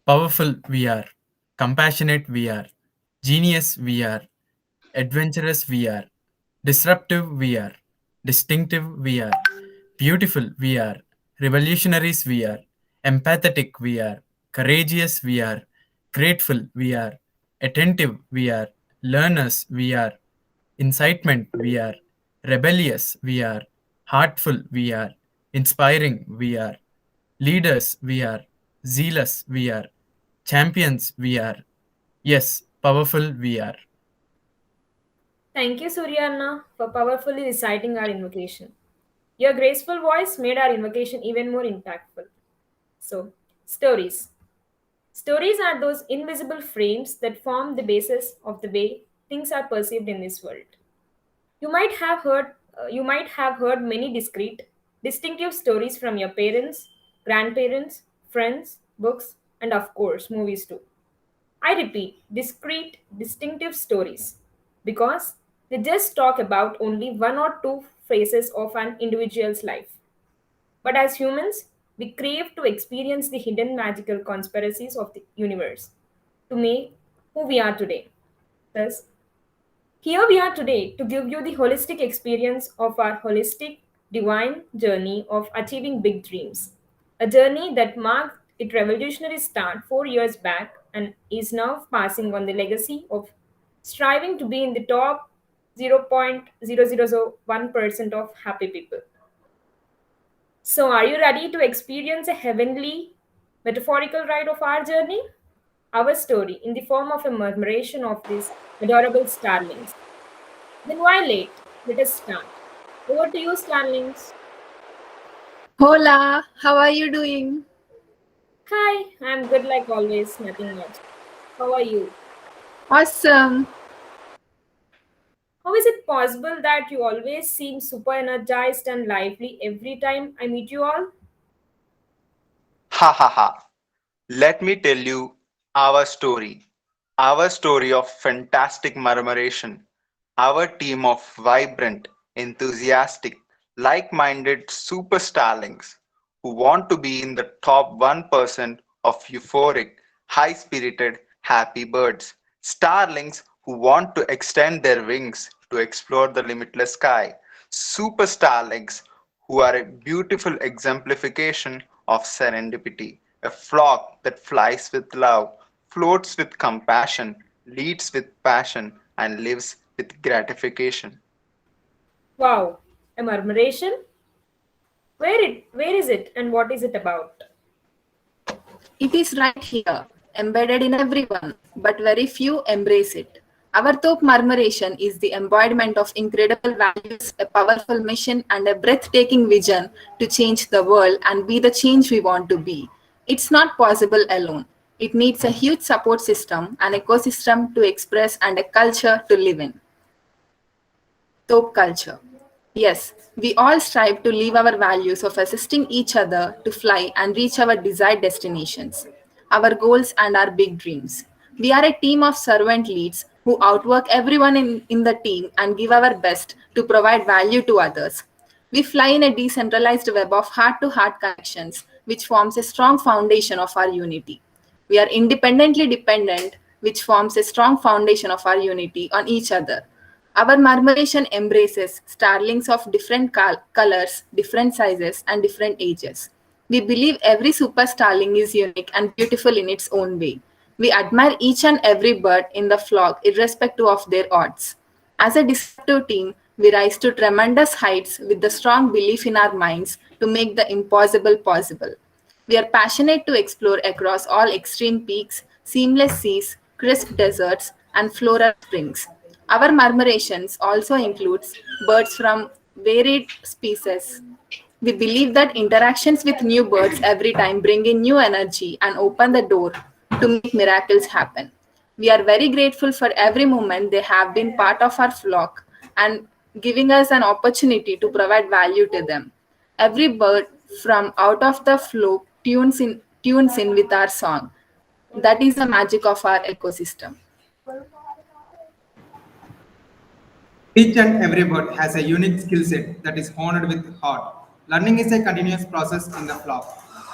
Powerful VR, compassionate VR, genius VR, adventurous VR, disruptive VR, distinctive VR, beautiful VR, revolutionaries VR, empathetic VR, courageous VR, grateful VR, attentive VR, learners VR, incitement VR, rebellious VR, heartful VR, inspiring VR, leaders VR, zealous VR, champions VR, yes, powerful VR. Thank you, Suryanna, for powerfully reciting our invocation. Your graceful voice made our invocation even more impactful. So, stories. Stories are those invisible frames that form the basis of the way things are perceived in this world. You might have heard many discrete, distinctive stories from your parents, grandparents, friends, books, and of course, movies too. I repeat, discrete, distinctive stories because they just talk about only one or two phases of an individual's life. But as humans, we crave to experience the hidden magical conspiracies of the universe to make who we are today. Thus, here we are today to give you the holistic experience of our holistic, divine journey of achieving big dreams. A journey that marked its revolutionary start 4 years back and is now passing on the legacy of striving to be in the top 0.0001% of happy people. So, are you ready to experience a heavenly, metaphorical ride of our journey? Our story in the form of a murmuration of these adorable starlings. Then why late? Let us start. Over to you, Starlings. Hola, how are you doing? Hi, I'm good like always, nothing much. How are you? Awesome. How is it possible that you always seem super energized and lively every time I meet you all? Ha ha ha. Let me tell you our story. Our story of fantastic murmuration. Our team of vibrant, enthusiastic, like minded super starlings who want to be in the top 1% of euphoric, high spirited, happy birds. Starlings who want to extend their wings to explore the limitless sky. Super starlings who are a beautiful exemplification of serendipity, a flock that flies with love, floats with compassion, leads with passion, and lives with gratification. Wow, a murmuration? Where is it and what is it about? It is right here, embedded in everyone, but very few embrace it. Our top murmuration is the embodiment of incredible values, a powerful mission, and a breathtaking vision to change the world and be the change we want to be. It's not possible alone. It needs a huge support system, an ecosystem to express, and a culture to live in. Top culture. Yes, we all strive to live our values of assisting each other to fly and reach our desired destinations, our goals, and our big dreams. We are a team of servant leads who outwork everyone in the team and give our best to provide value to others. We fly in a decentralized web of heart to heart connections, which forms a strong foundation of our unity. We are independently dependent, which forms a strong foundation of our unity on each other. Our murmuration embraces starlings of different colors, different sizes, and different ages. We believe every super starling is unique and beautiful in its own way. We admire each and every bird in the flock, irrespective of their odds. As a disruptive team, we rise to tremendous heights with the strong belief in our minds to make the impossible possible. We are passionate to explore across all extreme peaks, seamless seas, crisp deserts, and floral springs. Our murmurations also includes birds from varied species. We believe that interactions with new birds every time bring in new energy and open the door to make miracles happen. We are very grateful for every moment they have been part of our flock and giving us an opportunity to provide value to them. Every bird from out of the flock tunes in with our song. That is the magic of our ecosystem. Each and every bird has a unique skill set that is honored with heart. Learning is a continuous process in the flock.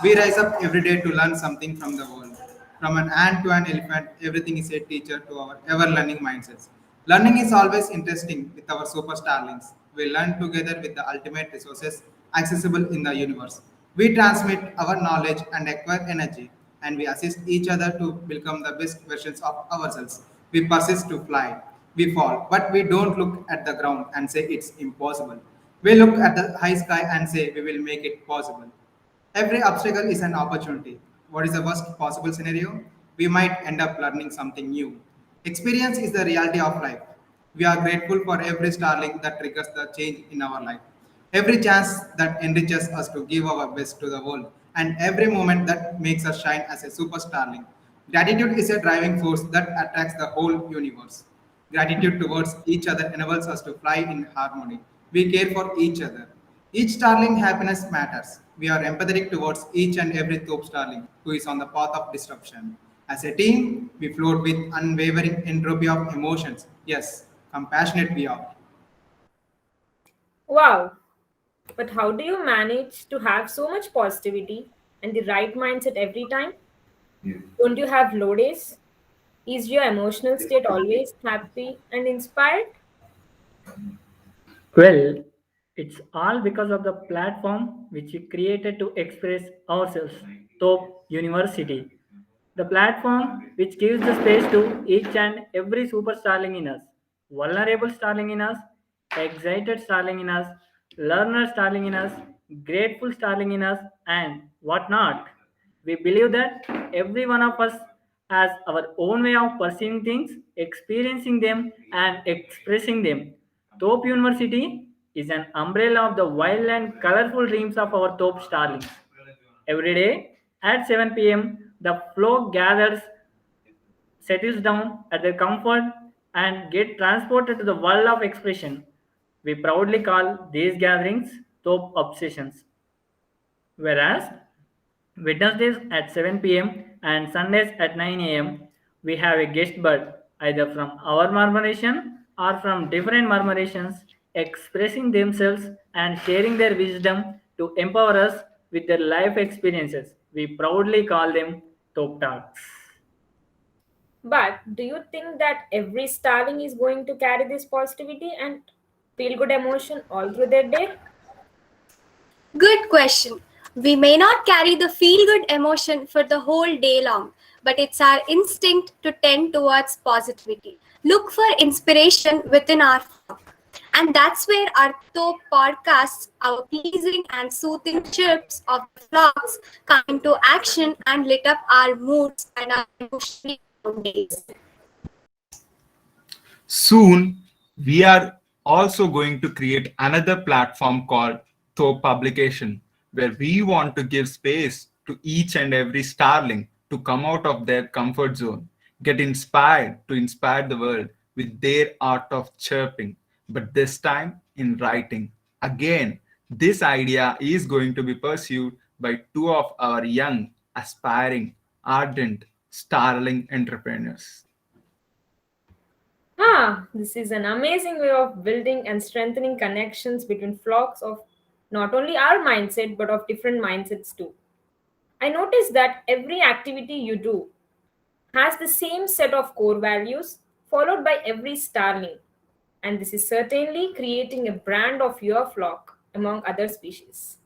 We rise up every day to learn something from the world. From an ant to an elephant, everything is a teacher to our ever-learning mindsets. Learning is always interesting with our super starlings. We learn together with the ultimate resources accessible in the universe. We transmit our knowledge and acquire energy, and we assist each other to become the best versions of ourselves. We persist to fly. We fall, but we don't look at the ground and say it's impossible. We look at the high sky and say we will make it possible. Every obstacle is an opportunity. What is the worst possible scenario? We might end up learning something new. Experience is the reality of life. We are grateful for every starling that triggers the change in our life, every chance that enriches us to give our best to the world, and every moment that makes us shine as a super starling. Gratitude is a driving force that attracts the whole universe. Gratitude towards each other enables us to fly in harmony. We care for each other. Each starling happiness matters. We are empathetic towards each and every top starling who is on the path of disruption. As a team, we float with unwavering entropy of emotions. Yes, compassionate we are. Wow, but how do you manage to have so much positivity and the right mindset every time? Don't you have low days? Is your emotional state always happy and inspired? Well, it's all because of the platform which we created to express ourselves, Top University. The platform which gives the space to each and every super starling in us, vulnerable starling in us, excited starling in us, learner starling in us, grateful starling in us, and whatnot. We believe that every one of us has our own way of perceiving things, experiencing them, and expressing them. Top University is an umbrella of the wild and colorful dreams of our top starlings. Every day at 7 p.m., the flock gathers, settles down at their comfort, and get transported to the world of expression. We proudly call these gatherings top obsessions. Whereas Wednesdays at 7 p.m. and Sundays at 9 a.m., we have a guest bird either from our murmuration or from different murmurations expressing themselves and sharing their wisdom to empower us with their life experiences. We proudly call them Top Talks. But do you think that every starling is going to carry this positivity and feel good emotion all through their day? Good question. We may not carry the feel good emotion for the whole day long, but it's our instinct to tend towards positivity. Look for inspiration within our flock. And that's where our top podcasts, our pleasing and soothing chirps of the flocks come into action and lit up our moods and our emotionally down days. Soon, we are also going to create another platform called Thor Publication, where we want to give space to each and every starling to come out of their comfort zone, get inspired to inspire the world with their art of chirping, but this time in writing. Again, this idea is going to be pursued by two of our young, aspiring, ardent, starling entrepreneurs. This is an amazing way of building and strengthening connections between flocks of not only our mindset but of different mindsets too. I noticed that every activity you do has the same set of core values followed by every starling, and this is certainly creating a brand of your flock among other species.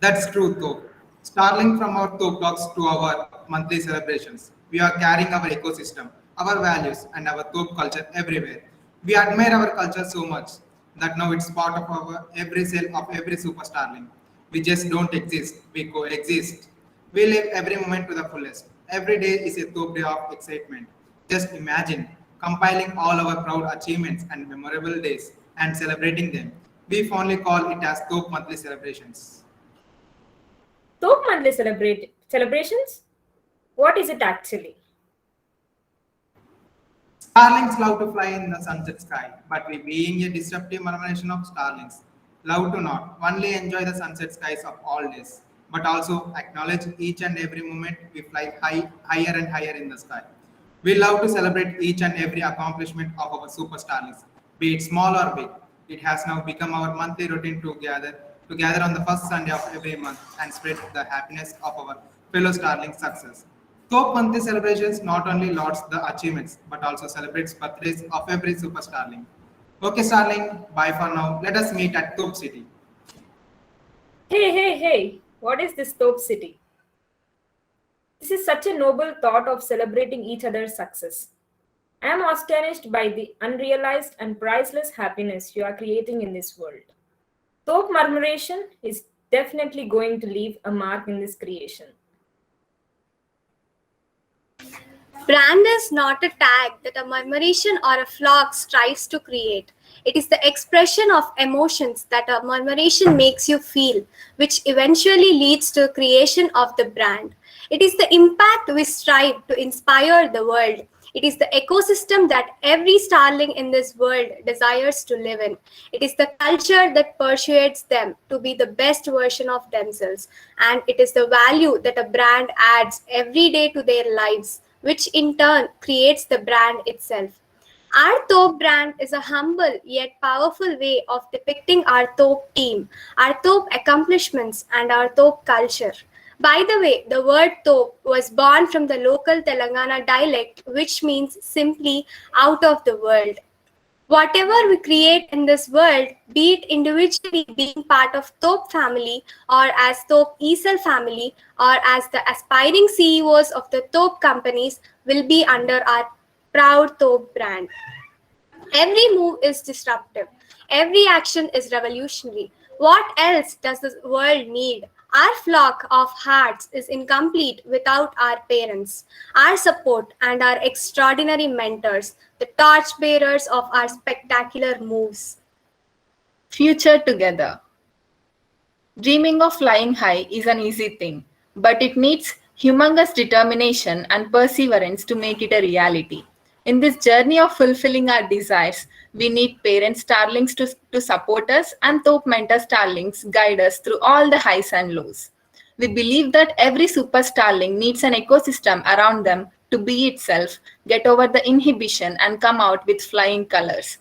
That's true, though. Starling from our top talks to our monthly celebrations, we are carrying our ecosystem, our values, and our top culture everywhere. We admire our culture so much that now it's part of our every cell of every super starling. We just don't exist, we coexist. We live every moment to the fullest. Every day is a top day of excitement. Just imagine compiling all our proud achievements and memorable days and celebrating them. We fondly call it as top monthly celebrations. Top monthly celebrations? What is it actually? Starlings love to fly in the sunset sky, but we, being a disruptive murmuration of starlings, love to not only enjoy the sunset skies of all days, but also acknowledge each and every moment we fly higher and higher in the sky. We love to celebrate each and every accomplishment of our super starlings, be it small or big. It has now become our monthly routine to gather on the first Sunday of every month and spread the happiness of our fellow Starling's success. Top Monthly celebrations not only lauds the achievements but also celebrates birthdays of every Super Starling. Okay, Starling, bye for now. Let us meet at Top City. Hey, what is this Top City? This is such a noble thought of celebrating each other's success. I am astonished by the unrealized and priceless happiness you are creating in this world. Top Murmuration is definitely going to leave a mark in this creation. Brand is not a tag that a murmuration or a flock strives to create. It is the expression of emotions that a murmuration makes you feel, which eventually leads to the creation of the brand. It is the impact we strive to inspire the world. It is the ecosystem that every starling in this world desires to live in. It is the culture that persuades them to be the best version of themselves. And it is the value that a brand adds every day to their lives, which in turn creates the brand itself. Our Top brand is a humble yet powerful way of depicting our Top team, our Top accomplishments, and our Top culture. By the way, the word Top was born from the local Telangana dialect, which means simply out of the world. Whatever we create in this world, be it individually being part of Top family or as Top ESL family or as the aspiring CEOs of the Top companies, will be under our proud Top brand. Every move is disruptive. Every action is revolutionary. What else does the world need? Our flock of hearts is incomplete without our parents, our support, and our extraordinary mentors, the torchbearers of our spectacular moves. Future together. Dreaming of flying high is an easy thing, but it needs humongous determination and perseverance to make it a reality. In this journey of fulfilling our desires, we need parent starlings to support us and top mentor starlings guide us through all the highs and lows. We believe that every super starling needs an ecosystem around them to be itself, get over the inhibition, and come out with flying colors.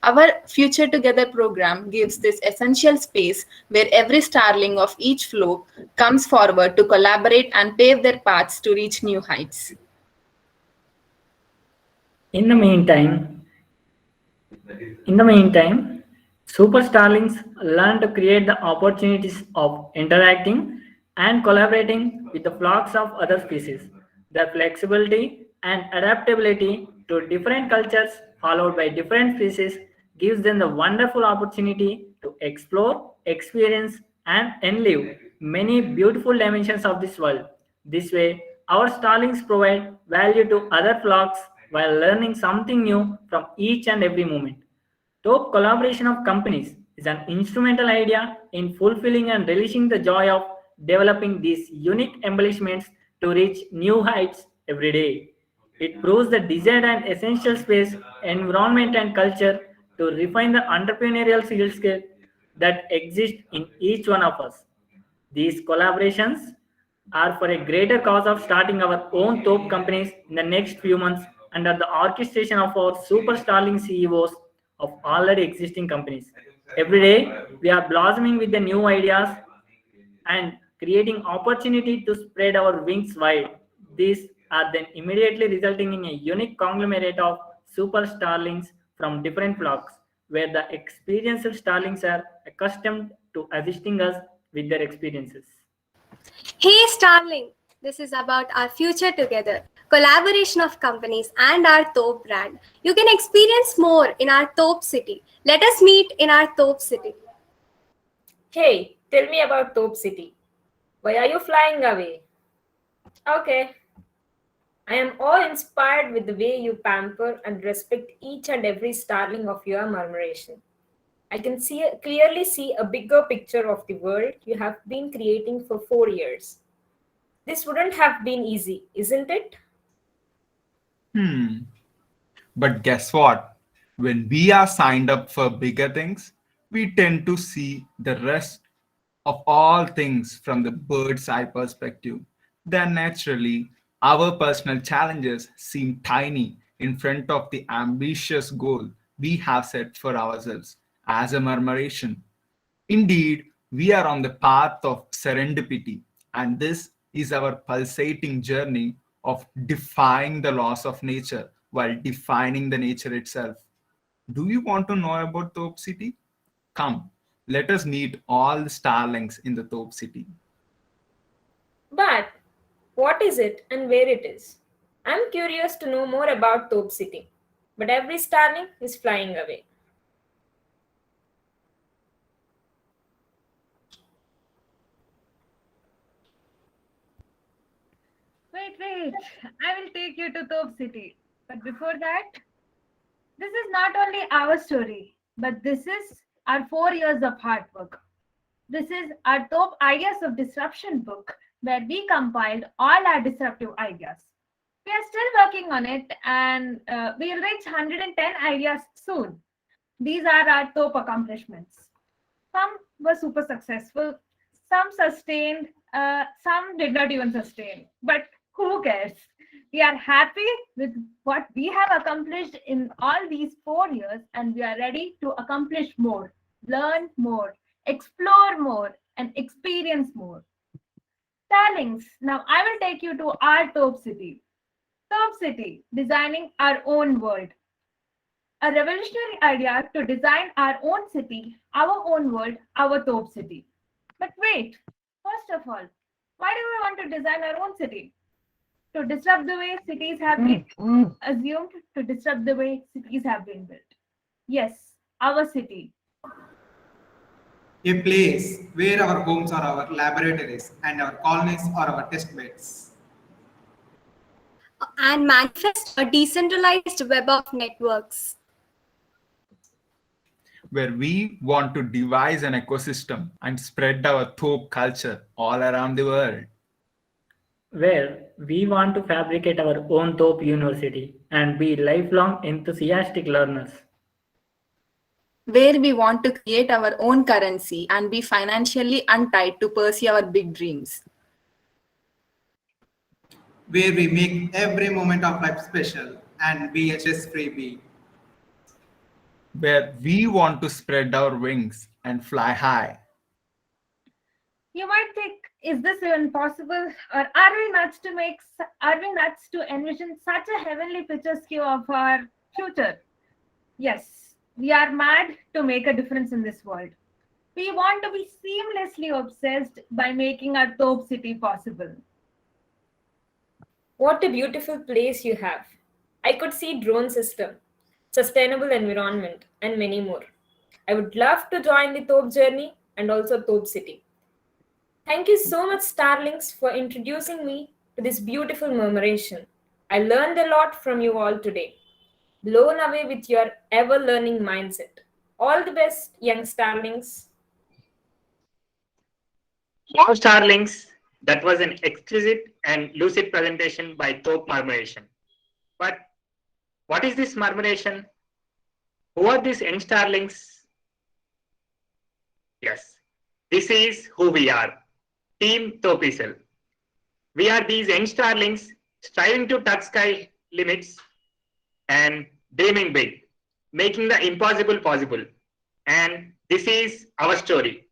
Our Future Together program gives this essential space where every starling of each flock comes forward to collaborate and pave their paths to reach new heights. In the meantime, super starlings learn to create the opportunities of interacting and collaborating with the flocks of other species. Their flexibility and adaptability to different cultures followed by different species gives them the wonderful opportunity to explore, experience, and enlive many beautiful dimensions of this world. This way, our starlings provide value to other flocks while learning something new from each and every moment. Top collaboration of companies is an instrumental idea in fulfilling and relishing the joy of developing these unique embellishments to reach new heights every day. It proves the desired and essential space, environment, and culture to refine the entrepreneurial skill set that exist in each one of us. These collaborations are for a greater cause of starting our own top companies in the next few months under the orchestration of our super starling CEOs of already existing companies. Every day, we are blossoming with the new ideas and creating opportunity to spread our wings wide. These are then immediately resulting in a unique conglomerate of super starlings from different flocks, where the experienced starlings are accustomed to assisting us with their experiences. Hey Starling, this is about our future together, collaboration of companies and our Top brand. You can experience more in our Top city. Let us meet in our Top city. Hey, tell me about Top City. Why are you flying away? Okay. I am awe-inspired with the way you pamper and respect each and every starling of your murmuration. I can clearly see a bigger picture of the world you have been creating for 4 years. This wouldn't have been easy, isn't it? But guess what? When we are signed up for bigger things, we tend to see the rest of all things from the bird's eye perspective. Then naturally, our personal challenges seem tiny in front of the ambitious goal we have set for ourselves as a murmuration. Indeed, we are on the path of serendipity, and this is our pulsating journey of defying the laws of nature while defining the nature itself. Do you want to know about Thope City? Come, let us meet all the starlings in the Thope City. But what is it and where it is? I'm curious to know more about Thope City, but every starling is flying away. Wait. I will take you to Thope City. But before that, this is not only our story, but this is our 4 years of hard work. This is our Thope Ideas of Disruption book, where we compiled all our disruptive ideas. We are still working on it, and we'll reach 110 ideas soon. These are our Thope accomplishments. Some were super successful, some sustained, some did not even sustain. But who cares? We are happy with what we have accomplished in all these 4 years, and we are ready to accomplish more, learn more, explore more, and experience more. Starlings, now I will take you to our Thope City. Thope City, designing our own world. A revolutionary idea to design our own city, our own world, our Thope City. But wait, first of all, why do we want to design our own city? To disrupt the way cities have been assumed, to disrupt the way cities have been built. Yes, our city. A place where our homes are our laboratories and our colonies are our test beds. And manifest a decentralized web of networks. Where we want to devise an ecosystem and spread our Thope culture all around the world. Where we want to fabricate our own Thope University and be lifelong enthusiastic learners. Where we want to create our own currency and be financially untied to pursue our big dreams. Where we make every moment of life special and be a stress-free bee. Where we want to spread our wings and fly high. You might think, is this even possible? Or are we nuts to envision such a heavenly picture skew of our future? Yes, we are mad to make a difference in this world. We want to be seamlessly obsessed by making our Thope City possible. What a beautiful place you have. I could see drone system, sustainable environment, and many more. I would love to join the Thope journey and also Thope City. Thank you so much, Starlings, for introducing me to this beautiful murmuration. I learned a lot from you all today. Blown away with your ever-learning mindset. All the best, young Starlings. Wow, Starlings, that was an exquisite and lucid presentation by Thope Murmuration. But what is this murmuration? Who are these young Starlings? Yes, this is who we are. Team Thopeisl. We are these young starlings striving to touch sky limits and dreaming big, making the impossible possible. And this is our story.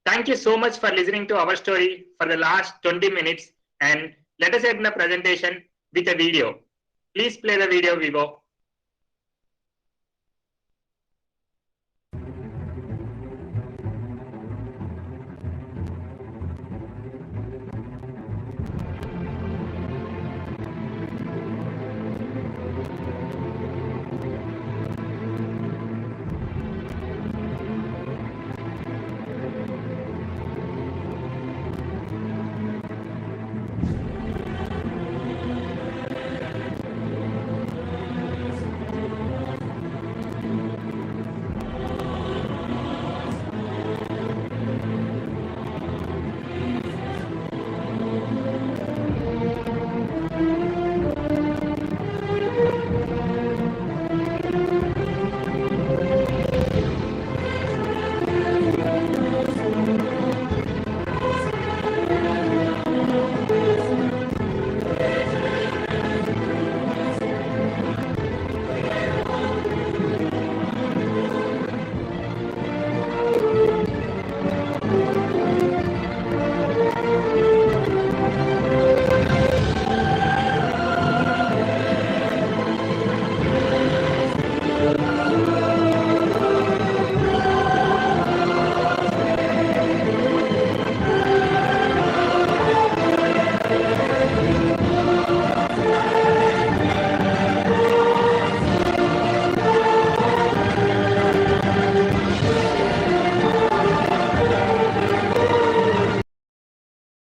Thank you so much for listening to our story for the last 20 minutes, and let us end the presentation with a video. Please play the video, Vivo.